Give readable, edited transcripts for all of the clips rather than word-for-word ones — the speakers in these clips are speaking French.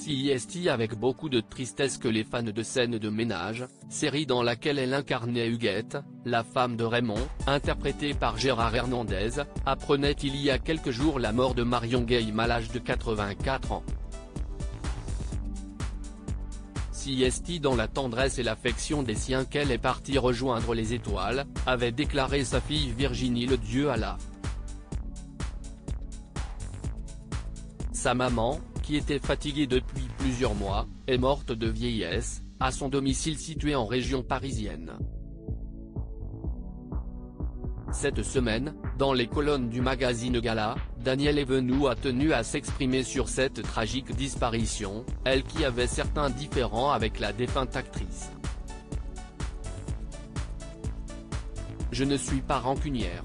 CIST avec beaucoup de tristesse que les fans de Scènes de ménage, série dans laquelle elle incarnait Huguette, la femme de Raymond, interprétée par Gérard Hernandez, apprenaient il y a quelques jours la mort de Marion Guilhem à l'âge de 84 ans. CIST, dans la tendresse et l'affection des siens qu'elle est partie rejoindre les étoiles, avait déclaré sa fille Virginie le Dieu à la. Sa maman, qui était fatiguée depuis plusieurs mois, est morte de vieillesse, à son domicile situé en région parisienne. Cette semaine, dans les colonnes du magazine Gala, Danielle Evenou a tenu à s'exprimer sur cette tragique disparition, elle qui avait certains différends avec la défunte actrice. Je ne suis pas rancunière.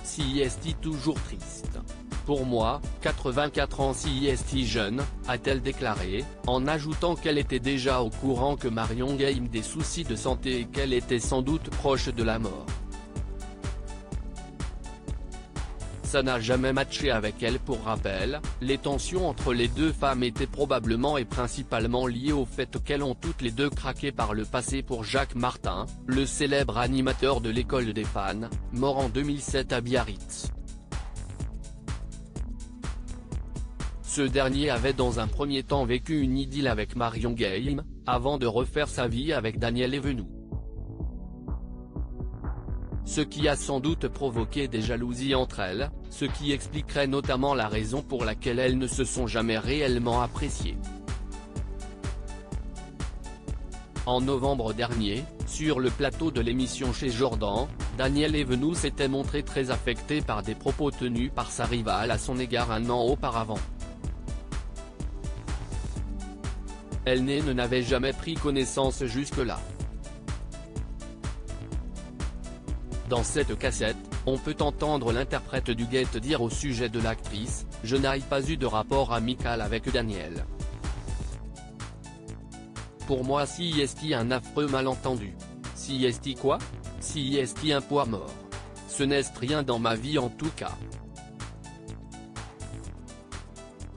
CIST toujours triste. Pour moi, 84 ans CIST jeune, a-t-elle déclaré, en ajoutant qu'elle était déjà au courant que Marion Guilhem des soucis de santé et qu'elle était sans doute proche de la mort. Ça n'a jamais matché avec elle. Pour rappel, les tensions entre les deux femmes étaient probablement et principalement liées au fait qu'elles ont toutes les deux craqué par le passé pour Jacques Martin, le célèbre animateur de l'école des fans, mort en 2007 à Biarritz. Ce dernier avait dans un premier temps vécu une idylle avec Marion Guilhem, avant de refaire sa vie avec Danielle Evenou. Ce qui a sans doute provoqué des jalousies entre elles, ce qui expliquerait notamment la raison pour laquelle elles ne se sont jamais réellement appréciées. En novembre dernier, sur le plateau de l'émission Chez Jordan, Danielle Evenou s'était montrée très affectée par des propos tenus par sa rivale à son égard un an auparavant. Elle n'avait jamais pris connaissance jusque-là. Dans cette cassette, on peut entendre l'interprète d'Huguette dire au sujet de l'actrice, « Je n'ai pas eu de rapport amical avec Danielle. Pour moi CIST un affreux malentendu. CIST quoi? CIST un poids mort. Ce n'est rien dans ma vie en tout cas.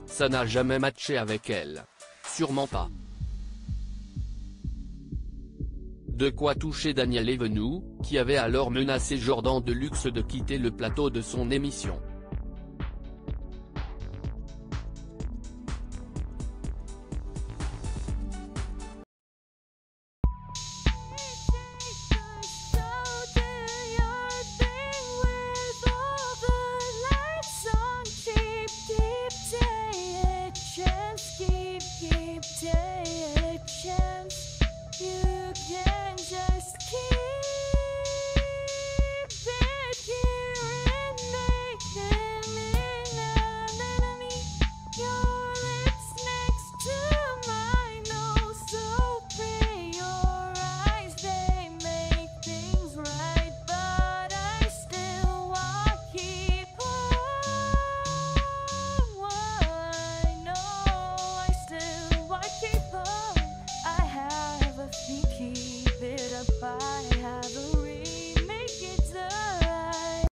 Ça n'a jamais matché avec elle. Sûrement pas. » De quoi toucher Danielle Evenou, qui avait alors menacé Jordan de Luxe de quitter le plateau de son émission.